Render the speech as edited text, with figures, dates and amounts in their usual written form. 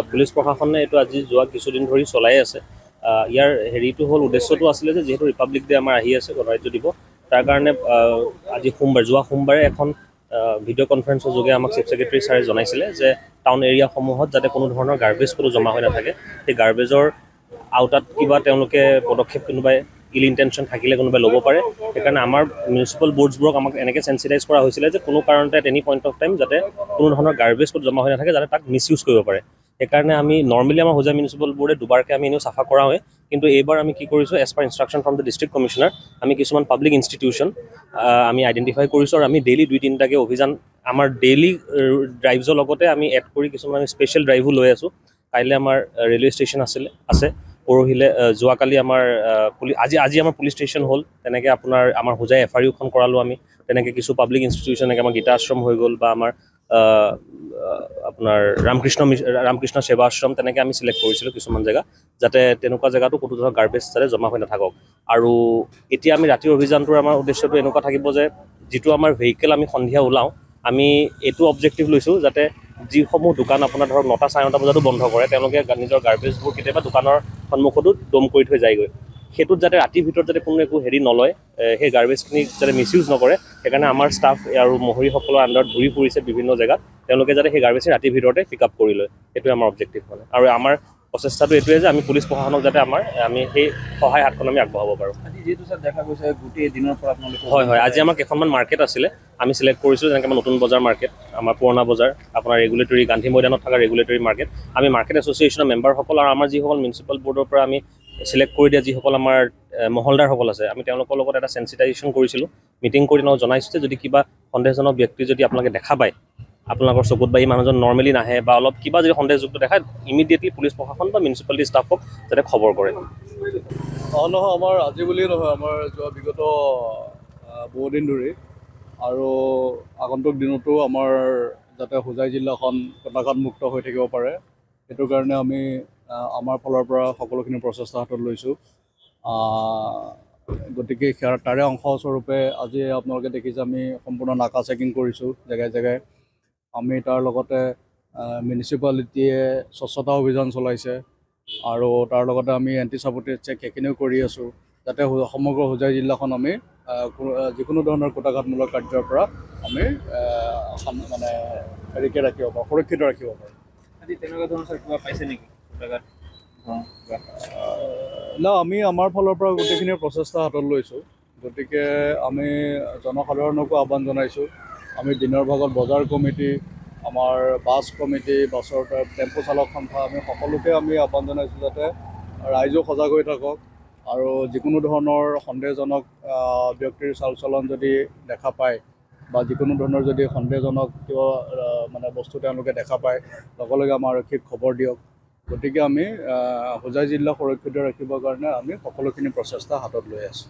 Police প্ৰশাসনে এইটো আজি যোৱা কিছুদিন ধৰি চলাই আছে। ইয়াৰ হেৰিটো হ'ল উদ্দেশ্যটো আছিলে যে যিহেতু ৰিপাব্লিক ডে আমাৰ আহি আছে গণৰাজ্য দিৱস, তাৰ কাৰণে আজি যোৱা সোমবাৰে এখন ভিডিঅ' কনফাৰেন্সৰ যোগে আমাক চিফ ছেক্ৰেটাৰী ছাৰে জনাইছিলে যে টাউন এৰিয়াসমূহত যাতে কোনো ধৰণৰ গাৰ্বেজ কোনো জমা হৈ নাথাকে, সেই গাৰ্বেজৰ আওতাত কিবা তেওঁলোকে পদক্ষেপ কোনোবাই ইল ইণ্টেনশ্যন থাকিলে কোনোবাই ল'ব পাৰে। সেইকাৰণে আমাৰ মিউনিচিপেল বৰ্ডছবোৰক আমাক এনেকৈ চেঞ্চিটাইজ কৰা হৈছিলে যে কোনো কাৰণতে at any point of time যাতে কোনো ধৰণৰ গাৰ্বেজ ক'ত জমা হৈ নাথাকে, যাতে তাক মিছ ইউজ কৰিব পাৰে। সেইকাৰণে আমি নৰ্মেলি আমাৰ হোজাই মিউনিচিপেল বৰ্ডে দুবাৰকৈ আমি এনেও চাফা কৰাওঁৱে, কিন্তু এইবাৰ আমি কি কৰিছোঁ, as per instruction from the district commissioner আমি কিছুমান পাব্লিক ইনষ্টিটিউশ্যন আমি আইডেণ্টিফাই কৰিছোঁ আৰু আমি ডেইলি 2-3টাকৈ অভিযান আমাৰ ডেইলি ড্ৰাইভছৰ লগতে আমি এড কৰি কিছুমান আমি স্পেচিয়েল ড্ৰাইভো লৈ আছোঁ। কাইলৈ আমাৰ ৰেলৱে ষ্টেচন আছে, পৰহিলে যোৱাকালি আমাৰ আজি আমাৰ পুলিচ ষ্টেচন হ'ল, তেনেকৈ আমাৰ হোজাই FRUখন কৰালোঁ আমি, তেনেকৈ কিছু পাব্লিক ইনষ্টিটিউশ্যন এনেকৈ আমাৰ গীতা আশ্ৰম হৈ গ'ল বা আমাৰ আপোনাৰ ৰামকৃষ্ণ সেৱা আশ্ৰম, তেনেকৈ আমি চিলেক্ট কৰিছিলোঁ কিছুমান জেগা, যাতে তেনেকুৱা জেগাতো কোনো ধৰণৰ গাৰ্বেজ যাতে জমা হৈ নাথাকক। আৰু এতিয়া আমি ৰাতিৰ অভিযানটোৰ আমাৰ উদ্দেশ্যটো এনেকুৱা থাকিব যে যিটো আমাৰ ভেহিকেল আমি সন্ধিয়া ওলাওঁ, আমি এইটো অবজেক্টিভ লৈছোঁ যাতে যিসমূহ দোকান আপোনাৰ ধৰক 9টা-9:30 বজাতো বন্ধ কৰে, তেওঁলোকে নিজৰ গাৰ্বেজবোৰ কেতিয়াবা দোকানৰ সন্মুখতো দম কৰি থৈ যায়গৈ। সেইটোত যাতে ৰাতিৰ ভিতৰত যাতে কোনো একো হেৰি নলয়, সেই গাৰ্বেজখিনি যাতে মিছ ইউজ নকৰে, সেইকাৰণে আমাৰ ষ্টাফ আৰু মহৰীসকলৰ আণ্ডাৰত ঘূৰি ফুৰিছে বিভিন্ন জেগাত, তেওঁলোকে যাতে সেই গাৰ্বেজখিনি ৰাতিৰ ভিতৰতে পিক আপ কৰি লয়। সেইটোৱে আমাৰ অবজেক্টিভ মানে। আৰু আমাৰ প্ৰচেষ্টাটো এইটোৱে যে আমি পুলিচ প্ৰশাসনক যাতে আমি সেই সহায় হাতখন আমি আগবঢ়াব পাৰোঁ। আজি যিহেতু স্যাৰ দেখা গৈছে গোটেই দিনৰ পৰা আপোনালোকে হয়, আজি আমাৰ কেইখনমান মাৰ্কেট আছিলে, আমি চিলেক্ট কৰিছিলোঁ, যেনেকৈ আমাৰ নতুন বজাৰ মাৰ্কেট, আমাৰ পুৰণা বজাৰ, আপোনাৰ ৰেগুলেটৰী গান্ধী মৈদানত থকা ৰেগুলেটৰী মাৰ্কেট, আমি মাৰ্কেট এছ'চিয়েশ্যনৰ মেম্বাৰসকল আৰু আমাৰ যিসকল মিউনিচিপেল বৰ্ডৰ পৰা আমি চিলেক্ট কৰি দিয়া যিসকল আমাৰ মহলদাৰসকল আছে, আমি তেওঁলোকৰ লগত এটা চেঞ্চিটাইজেশ্যন কৰিছিলোঁ, মিটিং কৰি তেওঁলোকক জনাইছোঁ যে যদি কিবা সন্দেহজনক ব্যক্তি যদি আপোনালোকে দেখা পায় আপোনালোকৰ চকুত বা এই মানুহজন নৰ্মেলি নাহে বা অলপ কিবা যদি সন্দেহযুক্ত দেখায়, ইমিডিয়েটলি পুলিচ প্ৰশাসন বা মিউনিচিপালিটি ষ্টাফক যাতে খবৰ কৰে। নহয়, আমাৰ আজি বুলিয়ে নহয়, আমাৰ যোৱা বিগত বহুদিন ধৰি আৰু আগন্তুক দিনতো আমাৰ যাতে হোজাই জিলাখন কটাঘাত হৈ থাকিব পাৰে, সেইটো কাৰণে আমি আমাৰ ফালৰ পৰা সকলোখিনি প্ৰচেষ্টা হাতত লৈছোঁ। গতিকে তাৰে অংশস্বৰূপে আজি আপোনালোকে দেখিছে আমি সম্পূৰ্ণ নাকা চেকিং কৰিছোঁ জেগাই জেগাই। আমি তাৰ লগতে মিউনিচিপালিটিয়ে স্বচ্ছতা অভিযান চলাইছে আৰু তাৰ লগতে আমি এণ্টি চাবোটেজ চেক সেইখিনিও কৰি আছোঁ, যাতে সমগ্ৰ হোজাই জিলাখন আমি যিকোনো ধৰণৰ কুটাঘাতমূলক কাৰ্যৰ পৰা আমি মানে হেৰিকৈ ৰাখিব পাৰোঁ, সুৰক্ষিত ৰাখিব পাৰোঁ। আজি তেনেকুৱা ধৰণৰ স্যাৰ কিবা পাইছে নেকি কুটাঘাত? আমি আমাৰ ফালৰ পৰা গোটেইখিনি প্ৰচেষ্টা হাতত লৈছোঁ। গতিকে আমি জনসাধাৰণকো আহ্বান জনাইছোঁ, আমি দিনৰ ভাগত বজাৰ কমিটি, আমাৰ বাছ কমিটি, বাছৰ টেম্পু চালক সন্থা, আমি সকলোকে আমি আহ্বান জনাইছোঁ যাতে ৰাইজো সজাগ হৈ থাকক আৰু যিকোনো ধৰণৰ সন্দেহজনক ব্যক্তিৰ চাল চলন যদি দেখা পায় বা যিকোনো ধৰণৰ যদি সন্দেহজনক কিবা মানে বস্তু তেওঁলোকে দেখা পায়, লগে লগে আমাৰ আৰক্ষীক খবৰ দিয়ক। গতিকে আমি হোজাই জিলা সুৰক্ষিত ৰাখিবৰ কাৰণে আমি সকলোখিনি প্ৰচেষ্টা হাতত লৈ আছোঁ।